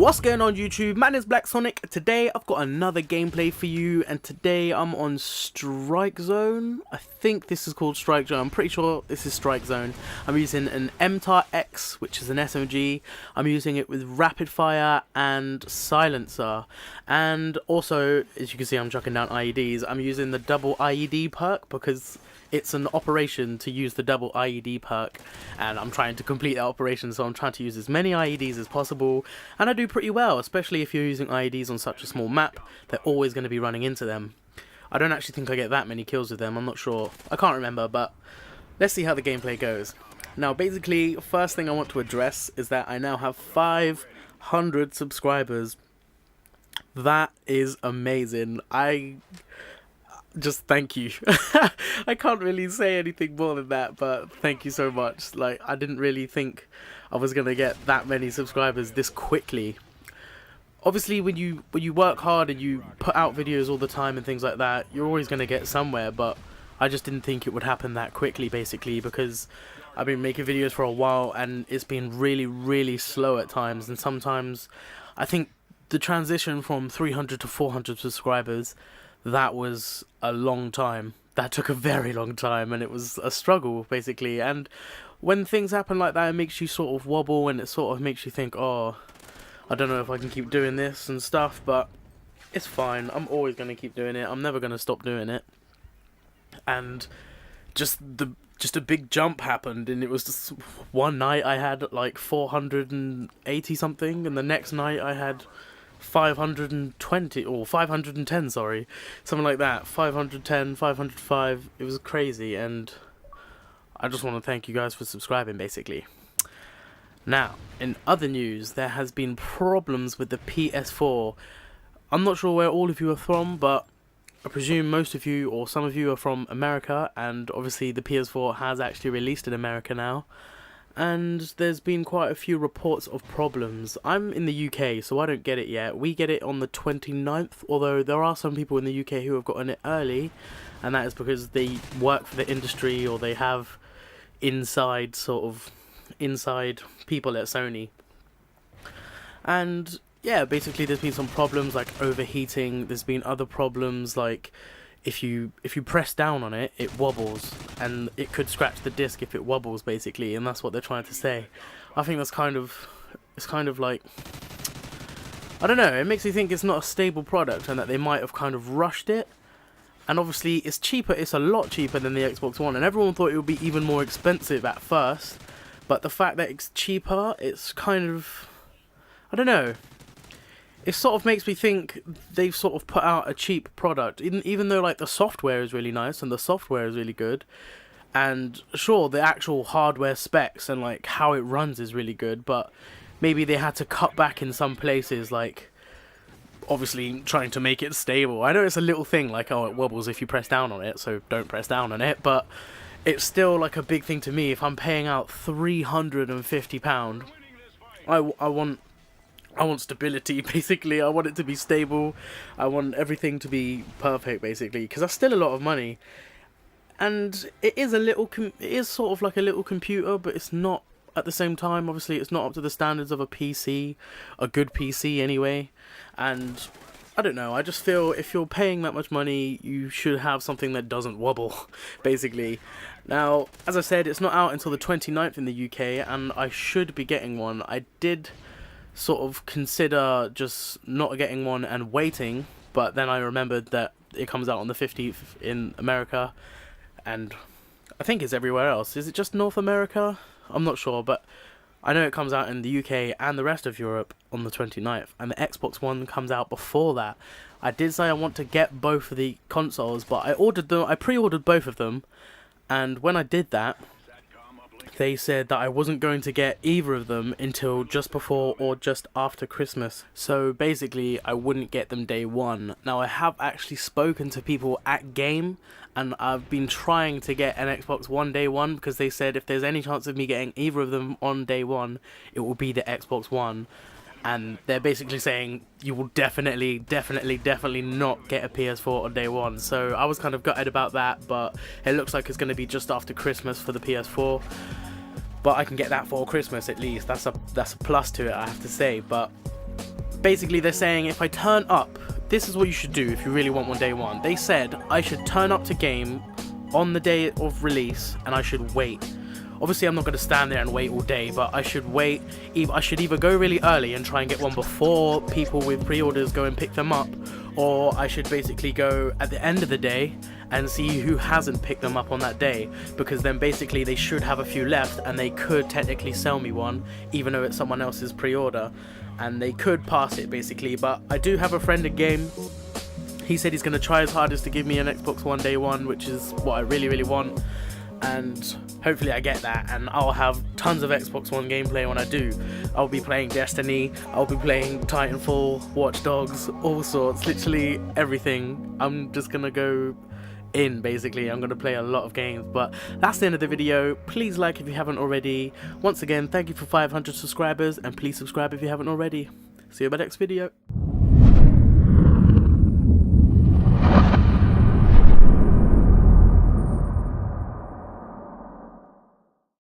What's going on YouTube? My name is Black Sonic. Today I've got another gameplay for you, and today I'm on Strike Zone. I think this is called Strike Zone. I'm pretty sure this is Strike Zone. I'm using an MTAR X, which is an SMG. I'm using it with rapid fire and silencer, and also, as you can see, I'm chucking down IEDs. I'm using the double IED perk because it's an operation to use the double IED perk, and I'm trying to complete that operation, so I'm trying to use as many IEDs as possible, and I do pretty well, especially if you're using IEDs on such a small map. They're always going to be running into them. I don't actually think I get that many kills with them, I'm not sure. I can't remember, but let's see how the gameplay goes. Now, basically, first thing I want to address is that I now have 500 subscribers. That is amazing. Just thank you. I can't really say anything more than that, but thank you so much. Like, I didn't really think I was gonna get that many subscribers this quickly. Obviously, when you work hard and you put out videos all the time and things like that, you're always gonna get somewhere, but I just didn't think it would happen that quickly, basically, because I've been making videos for a while and it's been really slow at times, and sometimes I think the transition from 300 to 400 subscribers, that was a long time. That took a very long time, and it was a struggle, basically. And when things happen like that, it makes you sort of wobble, and it sort of makes you think, oh, I don't know if I can keep doing this and stuff, but it's fine. I'm always going to keep doing it. I'm never going to stop doing it. And just a big jump happened, and it was just one night I had like 480 something, and the next night I had 520 or 510, sorry, something like that. 510, 505. It was crazy, and I just want to thank you guys for subscribing, basically. Now, in other news, there has been problems with the PS4. I'm not sure where all of you are from, but I presume most of you or some of you are from America, and obviously the PS4 has actually released in America now. And there's been quite a few reports of problems. I'm in the UK, so I don't get it yet. We get it on the 29th, although there are some people in the UK who have gotten it early, and that is because they work for the industry or they have inside people at Sony. And yeah, basically there's been some problems like overheating. There's been other problems like if you press down on it, it wobbles, and it could scratch the disc if it wobbles, basically, and that's what they're trying to say. I think it's kind of like, I don't know, it makes me think it's not a stable product and that they might have kind of rushed it. And obviously it's cheaper, it's a lot cheaper than the Xbox One, and everyone thought it would be even more expensive at first, but the fact that it's cheaper, it's kind of, I don't know. It sort of makes me think they've sort of put out a cheap product, even though like the software is really nice and the software is really good, and sure, the actual hardware specs and like how it runs is really good, but maybe they had to cut back in some places, like obviously trying to make it stable. I know it's a little thing like, oh, it wobbles if you press down on it, so don't press down on it, but it's still like a big thing to me. If I'm paying out £350, I want stability, basically. I want it to be stable. I want everything to be perfect, basically, because that's still a lot of money. And it is it is sort of like a little computer, but it's not at the same time. Obviously, it's not up to the standards of a PC, a good PC anyway. And I don't know, I just feel if you're paying that much money, you should have something that doesn't wobble, basically. Now, as I said, it's not out until the 29th in the UK, and I should be getting one. I did sort of consider just not getting one and waiting, but then I remembered that it comes out on the 15th in America, and I think it's everywhere else. Is it just North America? I'm not sure, but I know it comes out in the UK and the rest of Europe on the 29th, and the Xbox One comes out before that. I did say I want to get both of the consoles, but I pre-ordered both of them, and when I did that, they said that I wasn't going to get either of them until just before or just after Christmas. So basically, I wouldn't get them day one. Now, I have actually spoken to people at Game, and I've been trying to get an Xbox One day one, because they said if there's any chance of me getting either of them on day one, it will be the Xbox One. And they're basically saying you will definitely not get a PS4 on day one. So I was kind of gutted about that, but it looks like it's going to be just after Christmas for the PS4. But I can get that for Christmas at least. That's a plus to it, I have to say. But basically they're saying if I turn up, this is what you should do if you really want one day one. They said I should turn up to game on the day of release and I should wait. Obviously I'm not going to stand there and wait all day, but I should wait. I should either go really early and try and get one before people with pre-orders go and pick them up, or I should basically go at the end of the day and see who hasn't picked them up on that day, because then basically they should have a few left and they could technically sell me one even though it's someone else's pre-order, and they could pass it basically. But I do have a friend in game. He said he's going to try his hardest to give me an Xbox One day one, which is what I really want, and hopefully I get that and I'll have tons of Xbox One gameplay when I do. I'll be playing Destiny, I'll be playing Titanfall, Watch Dogs, all sorts, literally everything. I'm just gonna go in basically. I'm gonna play a lot of games. But that's the end of the video. Please like if you haven't already. Once again, thank you for 500 subscribers, and please subscribe if you haven't already. See you in my next video.